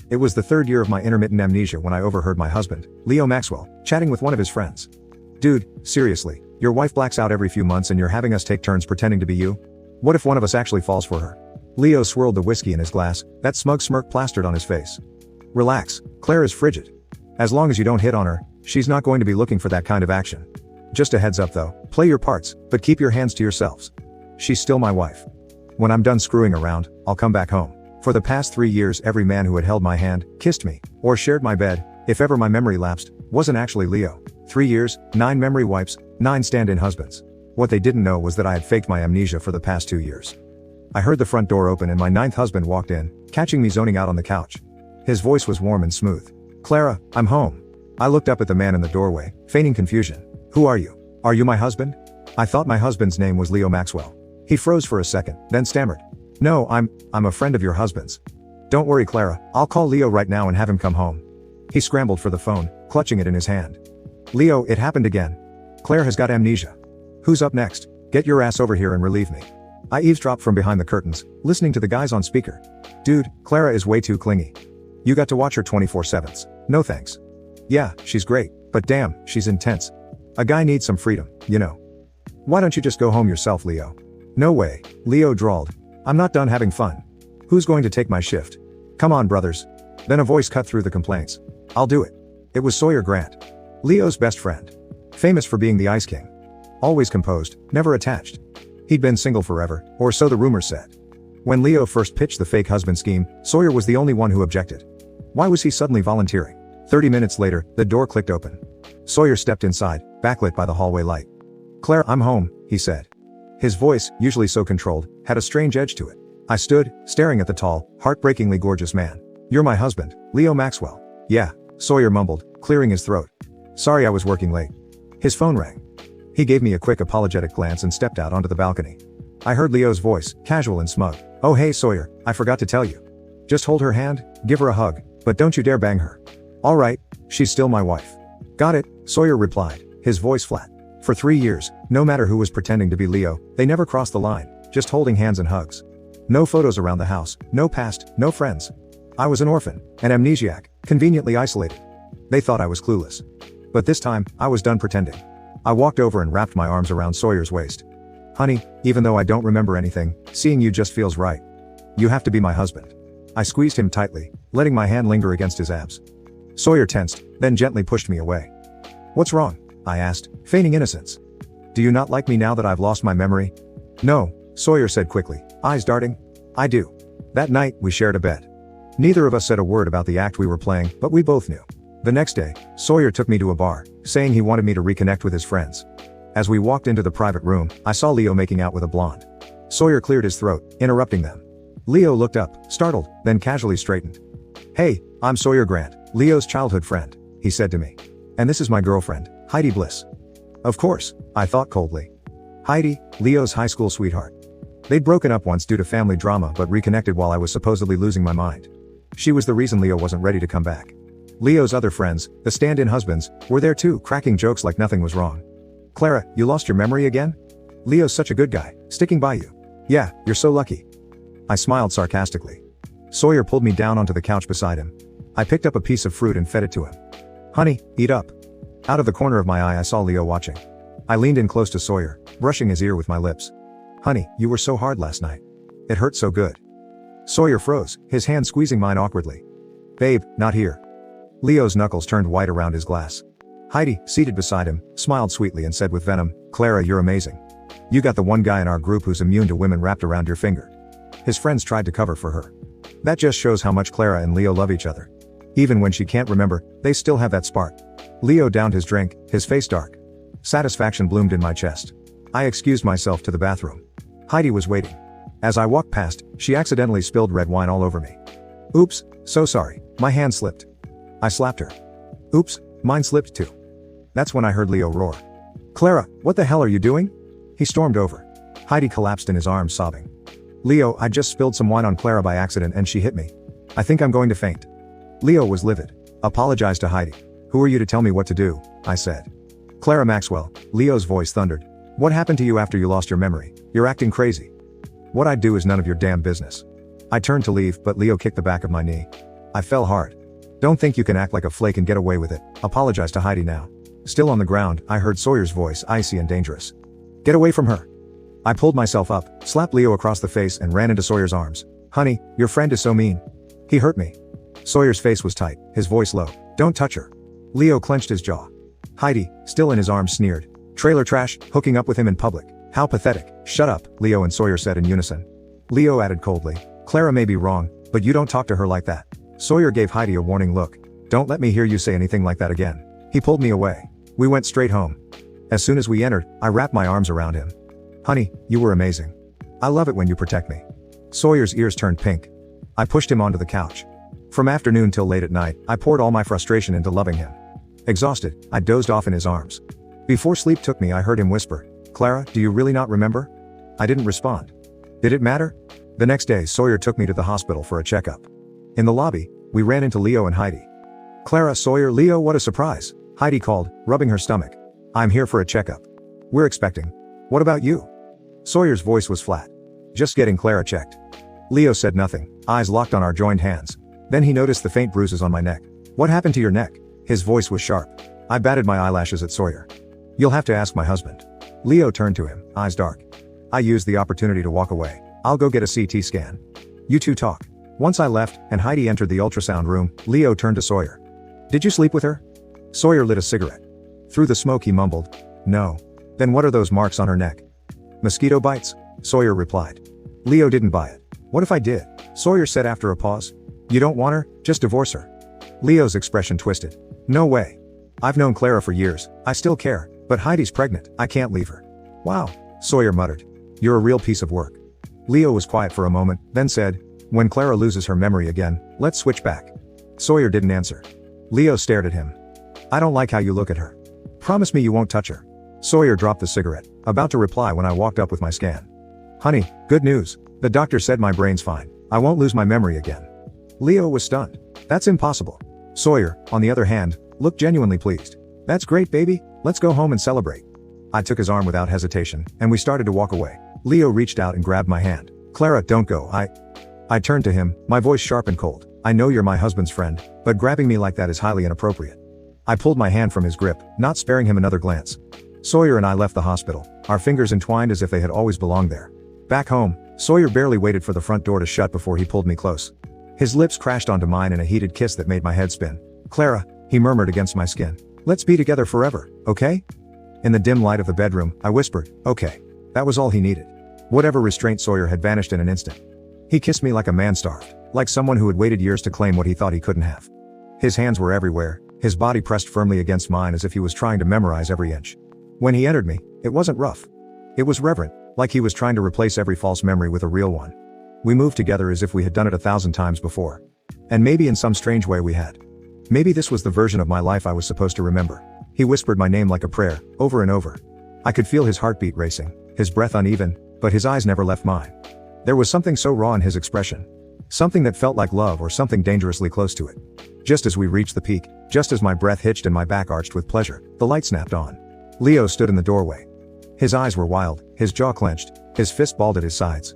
It was the third year of my intermittent amnesia when I overheard my husband, Leo Maxwell, chatting with one of his friends. Dude, seriously, your wife blacks out every few months and you're having us take turns pretending to be you? What if one of us actually falls for her? Leo swirled the whiskey in his glass, that smug smirk plastered on his face. Relax, Claire is frigid. As long as you don't hit on her, she's not going to be looking for that kind of action. Just a heads up though, play your parts, but keep your hands to yourselves. She's still my wife. When I'm done screwing around, I'll come back home. For the past 3 years every man who had held my hand, kissed me, or shared my bed, if ever my memory lapsed, wasn't actually Leo. 3 years, 9 memory wipes, 9 stand-in husbands. What they didn't know was that I had faked my amnesia for the past 2 years. I heard the front door open and my 9th husband walked in, catching me zoning out on the couch. His voice was warm and smooth. Clara, I'm home. I looked up at the man in the doorway, feigning confusion. Who are you? Are you my husband? I thought my husband's name was Leo Maxwell. He froze for a second, then stammered. No, I'm a friend of your husband's. Don't worry Clara, I'll call Leo right now and have him come home. He scrambled for the phone, clutching it in his hand. Leo, it happened again. Claire has got amnesia. Who's up next? Get your ass over here and relieve me. I eavesdropped from behind the curtains, listening to the guys on speaker. Dude, Clara is way too clingy. You got to watch her 24/7s. No thanks. Yeah, she's great, but damn, she's intense. A guy needs some freedom, you know. Why don't you just go home yourself, Leo? No way, Leo drawled. I'm not done having fun. Who's going to take my shift? Come on, brothers. Then a voice cut through the complaints. I'll do it. It was Sawyer Grant. Leo's best friend. Famous for being the Ice King. Always composed, never attached. He'd been single forever, or so the rumors said. When Leo first pitched the fake husband scheme, Sawyer was the only one who objected. Why was he suddenly volunteering? 30 minutes later, the door clicked open. Sawyer stepped inside, backlit by the hallway light. Claire, I'm home, he said. His voice, usually so controlled, had a strange edge to it. I stood, staring at the tall, heartbreakingly gorgeous man. You're my husband, Leo Maxwell. Yeah, Sawyer mumbled, clearing his throat. Sorry I was working late. His phone rang. He gave me a quick apologetic glance and stepped out onto the balcony. I heard Leo's voice, casual and smug. Oh hey Sawyer, I forgot to tell you. Just hold her hand, give her a hug, but don't you dare bang her. Alright, she's still my wife. Got it, Sawyer replied, his voice flat. For 3 years, no matter who was pretending to be Leo, they never crossed the line, just holding hands and hugs. No photos around the house, no past, no friends. I was an orphan, an amnesiac, conveniently isolated. They thought I was clueless. But this time, I was done pretending. I walked over and wrapped my arms around Sawyer's waist. Honey, even though I don't remember anything, seeing you just feels right. You have to be my husband. I squeezed him tightly, letting my hand linger against his abs. Sawyer tensed, then gently pushed me away. What's wrong? I asked, feigning innocence. Do you not like me now that I've lost my memory? No, Sawyer said quickly, eyes darting. I do. That night, we shared a bed. Neither of us said a word about the act we were playing, but we both knew. The next day, Sawyer took me to a bar, saying he wanted me to reconnect with his friends. As we walked into the private room, I saw Leo making out with a blonde. Sawyer cleared his throat, interrupting them. Leo looked up, startled, then casually straightened. Hey, I'm Sawyer Grant, Leo's childhood friend, he said to me. And this is my girlfriend, Heidi Bliss. Of course, I thought coldly. Heidi, Leo's high school sweetheart. They'd broken up once due to family drama but reconnected while I was supposedly losing my mind. She was the reason Leo wasn't ready to come back. Leo's other friends, the stand-in husbands, were there too, cracking jokes like nothing was wrong. Clara, you lost your memory again? Leo's such a good guy, sticking by you. Yeah, you're so lucky. I smiled sarcastically. Sawyer pulled me down onto the couch beside him. I picked up a piece of fruit and fed it to him. Honey, eat up. Out of the corner of my eye I saw Leo watching. I leaned in close to Sawyer, brushing his ear with my lips. Honey, you were so hard last night. It hurt so good. Sawyer froze, his hand squeezing mine awkwardly. Babe, not here. Leo's knuckles turned white around his glass. Heidi, seated beside him, smiled sweetly and said with venom, Clara, you're amazing. You got the one guy in our group who's immune to women wrapped around your finger. His friends tried to cover for her. That just shows how much Clara and Leo love each other. Even when she can't remember, they still have that spark. Leo downed his drink, his face dark. Satisfaction bloomed in my chest. I excused myself to the bathroom. Heidi was waiting. As I walked past, she accidentally spilled red wine all over me. Oops, so sorry, my hand slipped. I slapped her. Oops, mine slipped too. That's when I heard Leo roar. Clara, what the hell are you doing? He stormed over. Heidi collapsed in his arms sobbing. Leo, I just spilled some wine on Clara by accident and she hit me. I think I'm going to faint. Leo was livid. Apologized to Heidi. Who are you to tell me what to do? I said. Clara Maxwell, Leo's voice thundered. What happened to you after you lost your memory? You're acting crazy. What I'd do is none of your damn business. I turned to leave, but Leo kicked the back of my knee. I fell hard. Don't think you can act like a flake and get away with it. Apologize to Heidi now. Still on the ground, I heard Sawyer's voice, icy and dangerous. Get away from her. I pulled myself up, slapped Leo across the face and ran into Sawyer's arms. Honey, your friend is so mean. He hurt me. Sawyer's face was tight, his voice low. Don't touch her. Leo clenched his jaw. Heidi, still in his arms, sneered. Trailer trash, hooking up with him in public. How pathetic. Shut up, Leo and Sawyer said in unison. Leo added coldly. Clara may be wrong, but you don't talk to her like that. Sawyer gave Heidi a warning look. Don't let me hear you say anything like that again. He pulled me away. We went straight home. As soon as we entered, I wrapped my arms around him. Honey, you were amazing. I love it when you protect me. Sawyer's ears turned pink. I pushed him onto the couch. From afternoon till late at night, I poured all my frustration into loving him. Exhausted, I dozed off in his arms. Before sleep took me, I heard him whisper, Clara, do you really not remember? I didn't respond. Did it matter? The next day, Sawyer took me to the hospital for a checkup. In the lobby, we ran into Leo and Heidi. Clara, Sawyer, Leo, what a surprise, Heidi called, rubbing her stomach. I'm here for a checkup. We're expecting. What about you? Sawyer's voice was flat. Just getting Clara checked. Leo said nothing, eyes locked on our joined hands. Then he noticed the faint bruises on my neck. What happened to your neck? His voice was sharp. I batted my eyelashes at Sawyer. You'll have to ask my husband. Leo turned to him, eyes dark. I used the opportunity to walk away. I'll go get a CT scan. You two talk. Once I left, and Heidi entered the ultrasound room, Leo turned to Sawyer. Did you sleep with her? Sawyer lit a cigarette. Through the smoke he mumbled. No. Then what are those marks on her neck? Mosquito bites, Sawyer replied. Leo didn't buy it. What if I did? Sawyer said after a pause. You don't want her? Just divorce her. Leo's expression twisted. No way. I've known Clara for years, I still care, but Heidi's pregnant, I can't leave her. Wow, Sawyer muttered. You're a real piece of work. Leo was quiet for a moment, then said, when Clara loses her memory again, let's switch back. Sawyer didn't answer. Leo stared at him. I don't like how you look at her. Promise me you won't touch her. Sawyer dropped the cigarette, about to reply when I walked up with my scan. Honey, good news. The doctor said my brain's fine. I won't lose my memory again. Leo was stunned. That's impossible. Sawyer, on the other hand, looked genuinely pleased. That's great, baby. Let's go home and celebrate. I took his arm without hesitation, and we started to walk away. Leo reached out and grabbed my hand. Clara, don't go. I turned to him, my voice sharp and cold. I know you're my husband's friend, but grabbing me like that is highly inappropriate. I pulled my hand from his grip, not sparing him another glance. Sawyer and I left the hospital, our fingers entwined as if they had always belonged there. Back home, Sawyer barely waited for the front door to shut before he pulled me close. His lips crashed onto mine in a heated kiss that made my head spin. Clara, he murmured against my skin. Let's be together forever, okay? In the dim light of the bedroom, I whispered, okay. That was all he needed. Whatever restraint Sawyer had vanished in an instant. He kissed me like a man starved, like someone who had waited years to claim what he thought he couldn't have. His hands were everywhere, his body pressed firmly against mine as if he was trying to memorize every inch. When he entered me, it wasn't rough. It was reverent, like he was trying to replace every false memory with a real one. We moved together as if we had done it 1,000 times before. And maybe in some strange way we had. Maybe this was the version of my life I was supposed to remember. He whispered my name like a prayer, over and over. I could feel his heartbeat racing, his breath uneven, but his eyes never left mine. There was something so raw in his expression. Something that felt like love or something dangerously close to it. Just as we reached the peak, just as my breath hitched and my back arched with pleasure, the light snapped on. Leo stood in the doorway. His eyes were wild, his jaw clenched, his fist balled at his sides.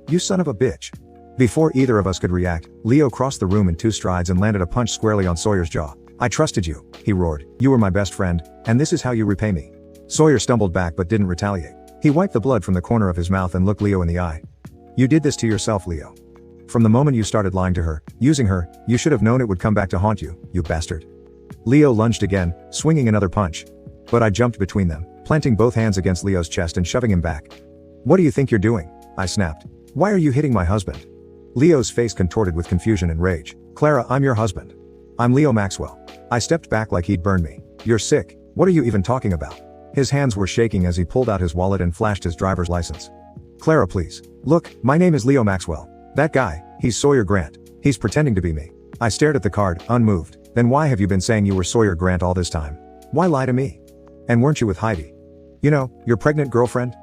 You son of a bitch. Before either of us could react, Leo crossed the room in 2 strides and landed a punch squarely on Sawyer's jaw. I trusted you, he roared. You were my best friend, and this is how you repay me. Sawyer stumbled back but didn't retaliate. He wiped the blood from the corner of his mouth and looked Leo in the eye. You did this to yourself, Leo. From the moment you started lying to her, using her, you should have known it would come back to haunt you, you bastard. Leo lunged again, swinging another punch. But I jumped between them, planting both hands against Leo's chest and shoving him back. What do you think you're doing? I snapped. Why are you hitting my husband? Leo's face contorted with confusion and rage. Clara, I'm your husband. I'm Leo Maxwell. I stepped back like he'd burned me. You're sick. What are you even talking about? His hands were shaking as he pulled out his wallet and flashed his driver's license. Clara, please. Look, my name is Leo Maxwell. That guy, he's Sawyer Grant. He's pretending to be me. I stared at the card, unmoved. Then why have you been saying you were Sawyer Grant all this time? Why lie to me? And weren't you with Heidi? You know, your pregnant girlfriend?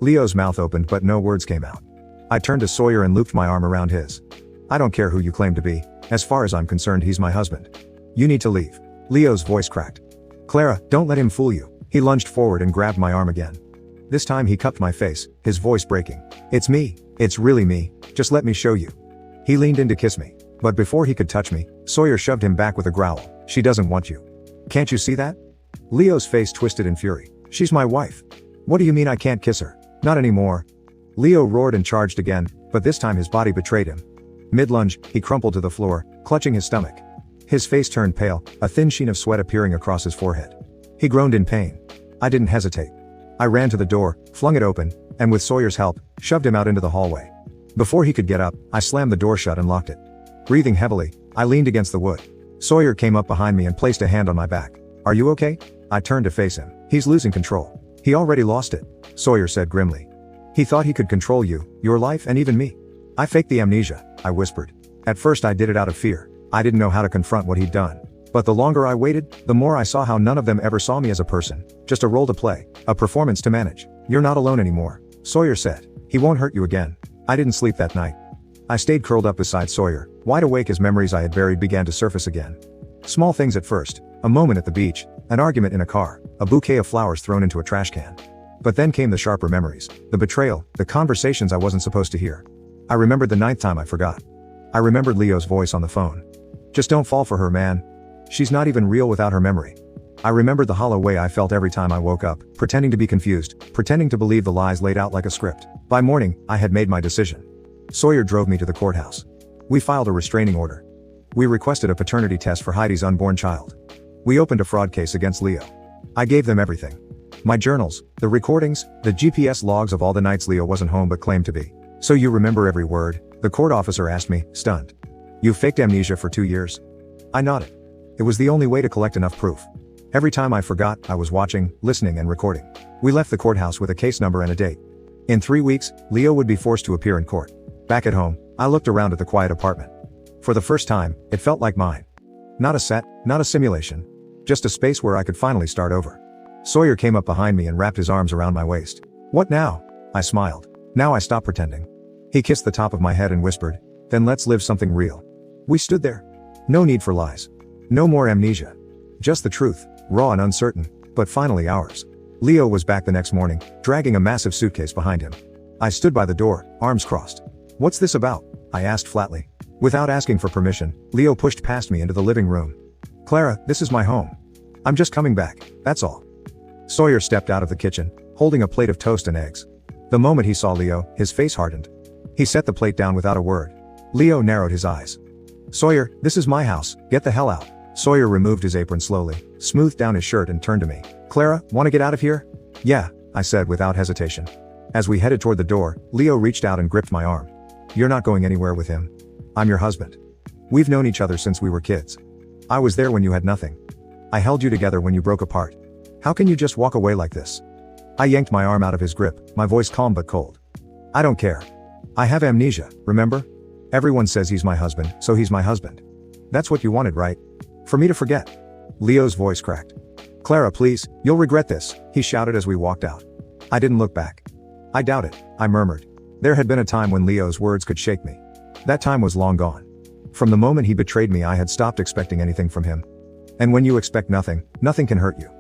Leo's mouth opened but no words came out. I turned to Sawyer and looped my arm around his. I don't care who you claim to be. As far as I'm concerned, he's my husband. You need to leave. Leo's voice cracked. Clara, don't let him fool you. He lunged forward and grabbed my arm again. This time he cupped my face, his voice breaking. It's me. It's really me. Just let me show you. He leaned in to kiss me. But before he could touch me, Sawyer shoved him back with a growl. She doesn't want you. Can't you see that? Leo's face twisted in fury. She's my wife. What do you mean I can't kiss her? Not anymore. Leo roared and charged again, but this time his body betrayed him. Mid-lunge, he crumpled to the floor, clutching his stomach. His face turned pale, a thin sheen of sweat appearing across his forehead. He groaned in pain. I didn't hesitate. I ran to the door, flung it open, and with Sawyer's help, shoved him out into the hallway. Before he could get up, I slammed the door shut and locked it. Breathing heavily, I leaned against the wood. Sawyer came up behind me and placed a hand on my back. Are you okay? I turned to face him. He's losing control. He already lost it, Sawyer said grimly. He thought he could control you, your life, and even me. I faked the amnesia, I whispered. At first I did it out of fear. I didn't know how to confront what he'd done. But the longer I waited, the more I saw how none of them ever saw me as a person, just a role to play, a performance to manage. You're not alone anymore, Sawyer said. He won't hurt you again. I didn't sleep that night. I stayed curled up beside Sawyer, wide awake as memories I had buried began to surface again. Small things at first, a moment at the beach, an argument in a car, a bouquet of flowers thrown into a trash can. But then came the sharper memories, the betrayal, the conversations I wasn't supposed to hear. I remembered the 9th time I forgot. I remembered Leo's voice on the phone. Just don't fall for her, man. She's not even real without her memory. I remembered the hollow way I felt every time I woke up, pretending to be confused, pretending to believe the lies laid out like a script. By morning, I had made my decision. Sawyer drove me to the courthouse. We filed a restraining order. We requested a paternity test for Heidi's unborn child. We opened a fraud case against Leo. I gave them everything. My journals, the recordings, the GPS logs of all the nights Leo wasn't home but claimed to be. So you remember every word? The court officer asked me, stunned. You faked amnesia for 2 years? I nodded. It was the only way to collect enough proof. Every time I forgot, I was watching, listening, and recording. We left the courthouse with a case number and a date. In 3 weeks, Leo would be forced to appear in court. Back at home, I looked around at the quiet apartment. For the first time, it felt like mine. Not a set, not a simulation. Just a space where I could finally start over. Sawyer came up behind me and wrapped his arms around my waist. What now? I smiled. Now I stopped pretending. He kissed the top of my head and whispered, then let's live something real. We stood there. No need for lies. No more amnesia. Just the truth, raw and uncertain, but finally ours. Leo was back the next morning, dragging a massive suitcase behind him. I stood by the door, arms crossed. What's this about? I asked flatly. Without asking for permission, Leo pushed past me into the living room. Clara, this is my home. I'm just coming back, that's all. Sawyer stepped out of the kitchen, holding a plate of toast and eggs. The moment he saw Leo, his face hardened. He set the plate down without a word. Leo narrowed his eyes. Sawyer, this is my house, get the hell out. Sawyer removed his apron slowly, smoothed down his shirt and turned to me. Clara, want to get out of here? Yeah, I said without hesitation. As we headed toward the door, Leo reached out and gripped my arm. You're not going anywhere with him. I'm your husband. We've known each other since we were kids. I was there when you had nothing. I held you together when you broke apart. How can you just walk away like this? I yanked my arm out of his grip, my voice calm but cold. I don't care. I have amnesia, remember? Everyone says he's my husband, so he's my husband. That's what you wanted, right? For me to forget. Leo's voice cracked. Clara, please, you'll regret this, he shouted as we walked out. I didn't look back. I doubt it, I murmured. There had been a time when Leo's words could shake me. That time was long gone. From the moment he betrayed me, I had stopped expecting anything from him. And when you expect nothing, nothing can hurt you.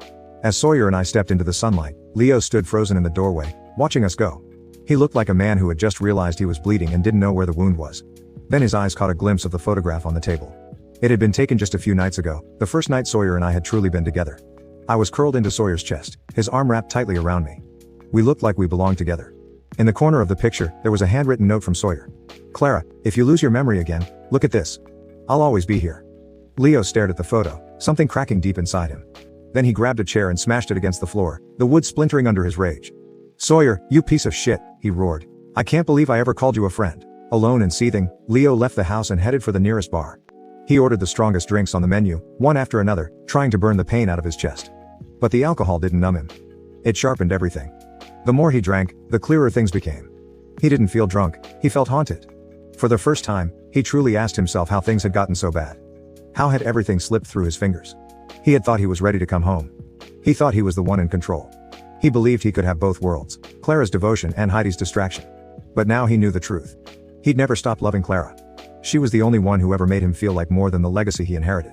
As Sawyer and I stepped into the sunlight, Leo stood frozen in the doorway, watching us go. He looked like a man who had just realized he was bleeding and didn't know where the wound was. Then his eyes caught a glimpse of the photograph on the table. It had been taken just a few nights ago, the first night Sawyer and I had truly been together. I was curled into Sawyer's chest, his arm wrapped tightly around me. We looked like we belonged together. In the corner of the picture, there was a handwritten note from Sawyer. Clara, if you lose your memory again, look at this. I'll always be here. Leo stared at the photo, something cracking deep inside him. Then he grabbed a chair and smashed it against the floor, the wood splintering under his rage. Sawyer, you piece of shit, he roared. I can't believe I ever called you a friend. Alone and seething, Leo left the house and headed for the nearest bar. He ordered the strongest drinks on the menu, one after another, trying to burn the pain out of his chest. But the alcohol didn't numb him. It sharpened everything. The more he drank, the clearer things became. He didn't feel drunk, he felt haunted. For the first time, he truly asked himself how things had gotten so bad. How had everything slipped through his fingers? He had thought he was ready to come home. He thought he was the one in control. He believed he could have both worlds, Clara's devotion and Heidi's distraction. But now he knew the truth. He'd never stopped loving Clara. She was the only one who ever made him feel like more than the legacy he inherited.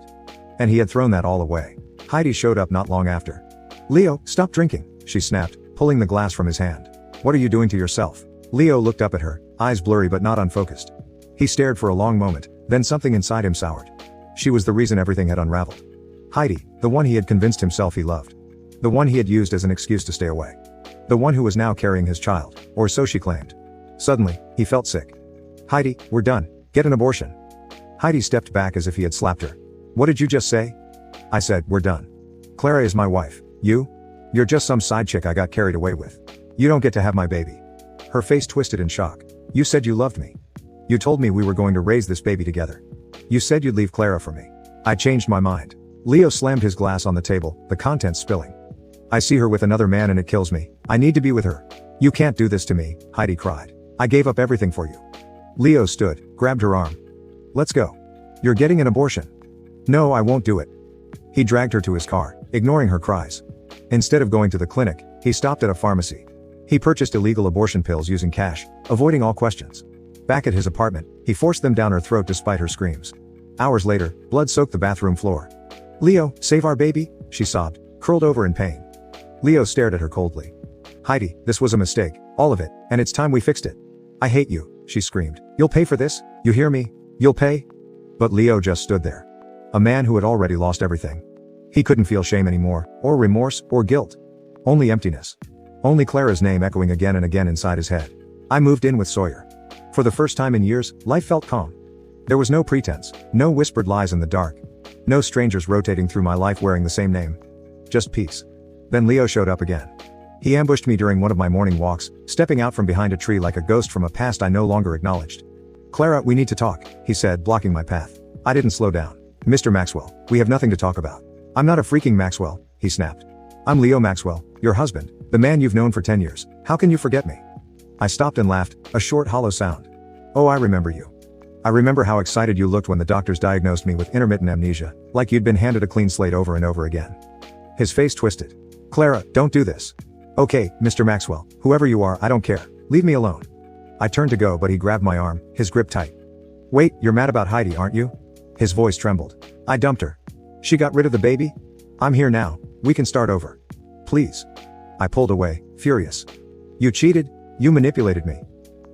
And he had thrown that all away. Heidi showed up not long after. Leo, stop drinking, she snapped, pulling the glass from his hand. What are you doing to yourself? Leo looked up at her, eyes blurry but not unfocused. He stared for a long moment, Then something inside him soured. She was the reason everything had unraveled. Heidi, the one he had convinced himself he loved. The one he had used as an excuse to stay away. The one who was now carrying his child, or so she claimed. Suddenly, he felt sick. Heidi, we're done. Get an abortion. Heidi stepped back as if he had slapped her. What did you just say? I said, we're done. Clara is my wife. You're just some side chick I got carried away with. You don't get to have my baby. Her face twisted in shock. You said you loved me. You told me we were going to raise this baby together. You said you'd leave Clara for me. I changed my mind. Leo slammed his glass on the table, the contents spilling. I see her with another man and it kills me. I need to be with her. You can't do this to me, Heidi cried. I gave up everything for you. Leo stood, grabbed her arm. Let's go. You're getting an abortion. No, I won't do it. He dragged her to his car, ignoring her cries. Instead of going to the clinic, he stopped at a pharmacy. He purchased illegal abortion pills using cash, avoiding all questions. Back at his apartment, he forced them down her throat despite her screams. Hours later, blood soaked the bathroom floor. Leo, save our baby, she sobbed, curled over in pain. Leo stared at her coldly. Heidi, this was a mistake, all of it, and it's time we fixed it. I hate you, she screamed. You'll pay for this, you hear me? You'll pay? But Leo just stood there. A man who had already lost everything. He couldn't feel shame anymore, or remorse, or guilt. Only emptiness. Only Clara's name echoing again and again inside his head. I moved in with Sawyer. For the first time in years, life felt calm. There was no pretense, no whispered lies in the dark. No strangers rotating through my life wearing the same name. Just peace. Then Leo showed up again. He ambushed me during one of my morning walks, stepping out from behind a tree like a ghost from a past I no longer acknowledged. Clara, we need to talk, he said, blocking my path. I didn't slow down. Mr. Maxwell, we have nothing to talk about. I'm not a freaking Maxwell, he snapped. I'm Leo Maxwell, your husband, the man you've known for 10 years. How can you forget me? I stopped and laughed, a short hollow sound. Oh, I remember you. I remember how excited you looked when the doctors diagnosed me with intermittent amnesia, like you'd been handed a clean slate over and over again. His face twisted. Clara, don't do this. Okay, Mr. Maxwell, whoever you are, I don't care. Leave me alone. I turned to go but he grabbed my arm, his grip tight. Wait, you're mad about Heidi, aren't you? His voice trembled. I dumped her. She got rid of the baby? I'm here now, we can start over. Please. I pulled away, furious. You cheated, you manipulated me.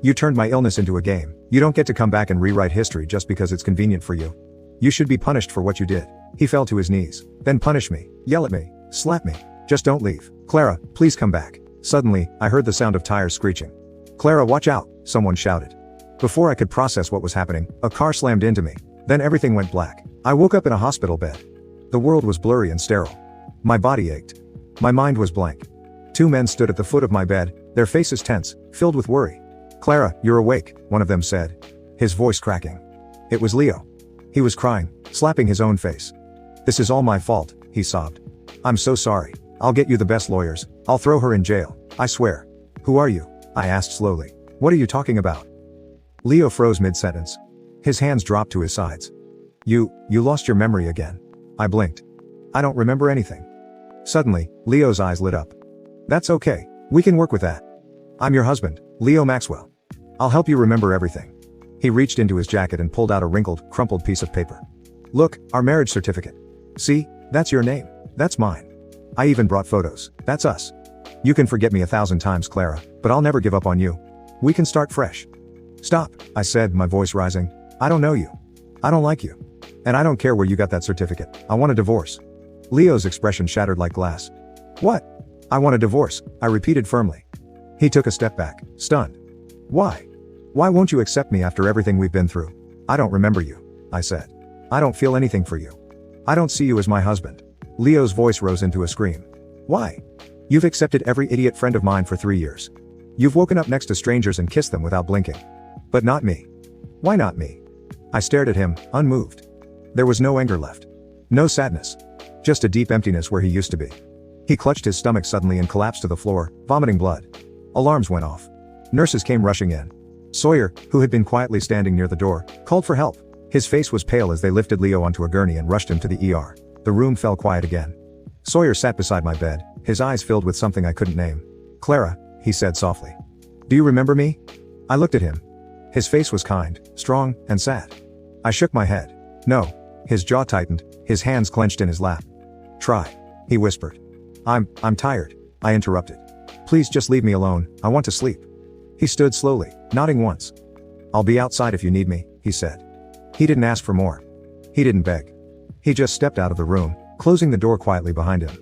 You turned my illness into a game. You don't get to come back and rewrite history just because it's convenient for you. You should be punished for what you did. He fell to his knees. Then punish me, yell at me, slap me. Just don't leave. Clara, please come back. Suddenly, I heard the sound of tires screeching. Clara, watch out, someone shouted. Before I could process what was happening, a car slammed into me. Then everything went black. I woke up in a hospital bed. The world was blurry and sterile. My body ached. My mind was blank. Two men stood at the foot of my bed, their faces tense, filled with worry. Clara, you're awake, one of them said. His voice cracking. It was Leo. He was crying, slapping his own face. This is all my fault, he sobbed. I'm so sorry. I'll get you the best lawyers. I'll throw her in jail. I swear. Who are you? I asked slowly. What are you talking about? Leo froze mid-sentence. His hands dropped to his sides. You lost your memory again. I blinked. I don't remember anything. Suddenly, Leo's eyes lit up. That's okay. We can work with that. I'm your husband, Leo Maxwell. I'll help you remember everything. He reached into his jacket and pulled out a wrinkled, crumpled piece of paper. Look, our marriage certificate. See, that's your name. That's mine. I even brought photos. That's us. You can forget me 1,000 times, Clara, but I'll never give up on you. We can start fresh. Stop, I said, my voice rising. I don't know you. I don't like you. And I don't care where you got that certificate. I want a divorce. Leo's expression shattered like glass. What? I want a divorce, I repeated firmly. He took a step back, stunned. Why? Why won't you accept me after everything we've been through? I don't remember you, I said. I don't feel anything for you. I don't see you as my husband. Leo's voice rose into a scream. Why? You've accepted every idiot friend of mine for 3 years. You've woken up next to strangers and kissed them without blinking. But not me. Why not me? I stared at him, unmoved. There was no anger left. No sadness. Just a deep emptiness where he used to be. He clutched his stomach suddenly and collapsed to the floor, vomiting blood. Alarms went off. Nurses came rushing in. Sawyer, who had been quietly standing near the door, called for help. His face was pale as they lifted Leo onto a gurney and rushed him to the ER. The room fell quiet again. Sawyer sat beside my bed, his eyes filled with something I couldn't name. Clara, he said softly. Do you remember me? I looked at him. His face was kind, strong, and sad. I shook my head. No. His jaw tightened, his hands clenched in his lap. Try, he whispered. I'm tired, I interrupted. Please just leave me alone, I want to sleep. He stood slowly, nodding once. I'll be outside if you need me, he said. He didn't ask for more. He didn't beg. He just stepped out of the room, closing the door quietly behind him.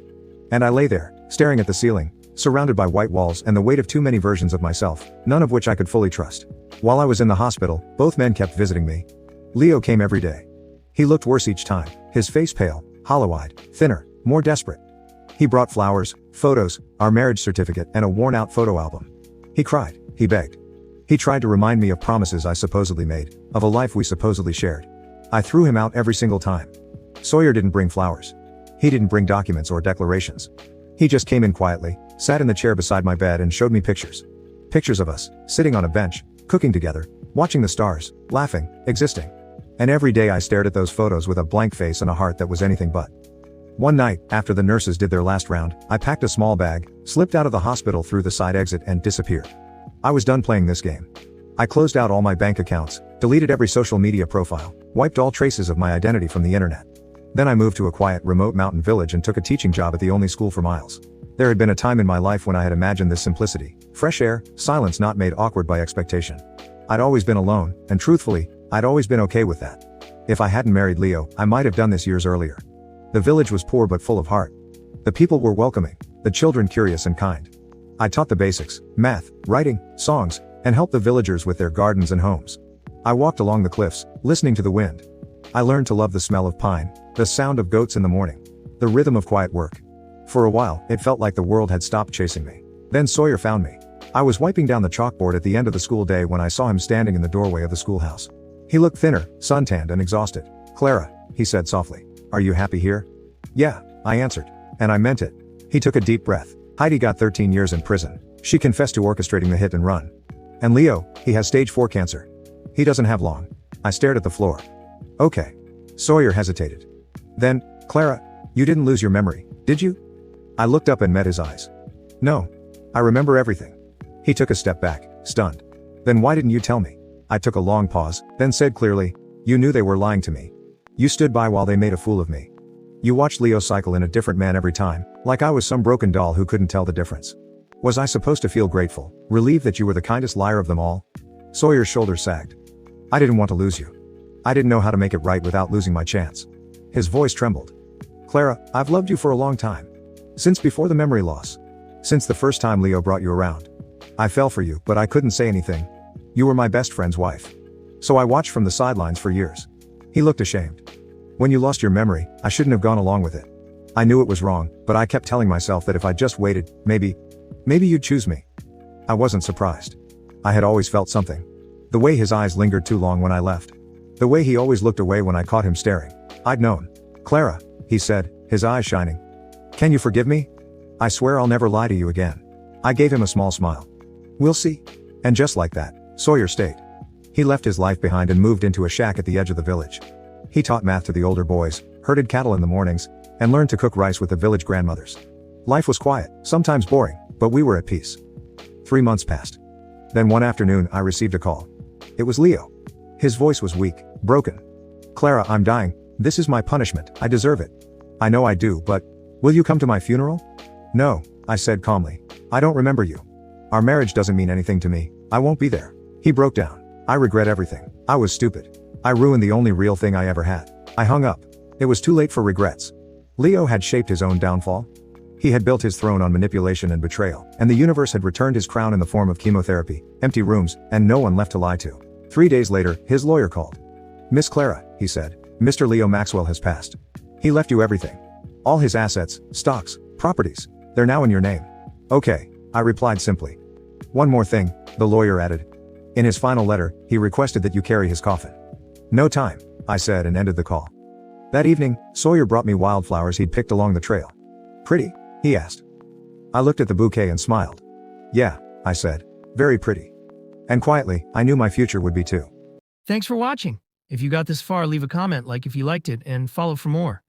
And I lay there, staring at the ceiling, surrounded by white walls and the weight of too many versions of myself, none of which I could fully trust. While I was in the hospital, both men kept visiting me. Leo came every day. He looked worse each time, his face pale, hollow-eyed, thinner, more desperate. He brought flowers, photos, our marriage certificate, and a worn-out photo album. He cried, he begged. He tried to remind me of promises I supposedly made, of a life we supposedly shared. I threw him out every single time. Sawyer didn't bring flowers. He didn't bring documents or declarations. He just came in quietly, sat in the chair beside my bed and showed me pictures. Pictures of us, sitting on a bench, cooking together, watching the stars, laughing, existing. And every day I stared at those photos with a blank face and a heart that was anything but. One night, after the nurses did their last round, I packed a small bag, slipped out of the hospital through the side exit and disappeared. I was done playing this game. I closed out all my bank accounts, deleted every social media profile, wiped all traces of my identity from the internet. Then I moved to a quiet, remote mountain village and took a teaching job at the only school for miles. There had been a time in my life when I had imagined this simplicity, fresh air, silence not made awkward by expectation. I'd always been alone, and truthfully, I'd always been okay with that. If I hadn't married Leo, I might have done this years earlier. The village was poor but full of heart. The people were welcoming, the children curious and kind. I taught the basics, math, writing, songs, and helped the villagers with their gardens and homes. I walked along the cliffs, listening to the wind. I learned to love the smell of pine, the sound of goats in the morning, the rhythm of quiet work. For a while, it felt like the world had stopped chasing me. Then Sawyer found me. I was wiping down the chalkboard at the end of the school day when I saw him standing in the doorway of the schoolhouse. He looked thinner, suntanned and exhausted. "Clara," he said softly. "Are you happy here?" "Yeah," I answered. And I meant it. He took a deep breath. "Heidi got 13 years in prison. She confessed to orchestrating the hit and run. And Leo, he has stage 4 cancer. He doesn't have long." I stared at the floor. "Okay." Sawyer hesitated. "Then, Clara, you didn't lose your memory, did you?" I looked up and met his eyes. "No. I remember everything." He took a step back, stunned. "Then why didn't you tell me?" I took a long pause, then said clearly, "You knew they were lying to me. You stood by while they made a fool of me. You watched Leo cycle in a different man every time, like I was some broken doll who couldn't tell the difference. Was I supposed to feel grateful, relieved that you were the kindest liar of them all?" Sawyer's shoulders sagged. "I didn't want to lose you. I didn't know how to make it right without losing my chance." His voice trembled. "Clara, I've loved you for a long time. Since before the memory loss. Since the first time Leo brought you around. I fell for you, but I couldn't say anything. You were my best friend's wife. So I watched from the sidelines for years." He looked ashamed. "When you lost your memory, I shouldn't have gone along with it. I knew it was wrong, but I kept telling myself that if I just waited, maybe you'd choose me." I wasn't surprised. I had always felt something. The way his eyes lingered too long when I left. The way he always looked away when I caught him staring. I'd known. "Clara," he said, his eyes shining. "Can you forgive me? I swear I'll never lie to you again." I gave him a small smile. "We'll see." And just like that, Sawyer stayed. He left his life behind and moved into a shack at the edge of the village. He taught math to the older boys, herded cattle in the mornings, and learned to cook rice with the village grandmothers. Life was quiet, sometimes boring, but we were at peace. 3 months passed. Then one afternoon I received a call. It was Leo. His voice was weak, broken. "Clara, I'm dying. This is my punishment. I deserve it. I know I do, but will you come to my funeral?" "No," I said calmly. "I don't remember you. Our marriage doesn't mean anything to me. I won't be there." He broke down. "I regret everything. I was stupid. I ruined the only real thing I ever had." I hung up. It was too late for regrets. Leo had shaped his own downfall. He had built his throne on manipulation and betrayal, and the universe had returned his crown in the form of chemotherapy, empty rooms, and no one left to lie to. 3 days later, his lawyer called. "Miss Clara," he said, "Mr. Leo Maxwell has passed. He left you everything. All his assets, stocks, properties. They're now in your name." "Okay," I replied simply. "One more thing," the lawyer added. In his final letter, he requested that you carry his coffin. "No time," I said and ended the call. That evening, Sawyer brought me wildflowers he'd picked along the trail. "Pretty?" he asked. I looked at the bouquet and smiled. "Yeah," I said. "Very pretty." And quietly, I knew my future would be too. Thanks for watching. If you got this far, leave a comment, like if you liked it, and follow for more.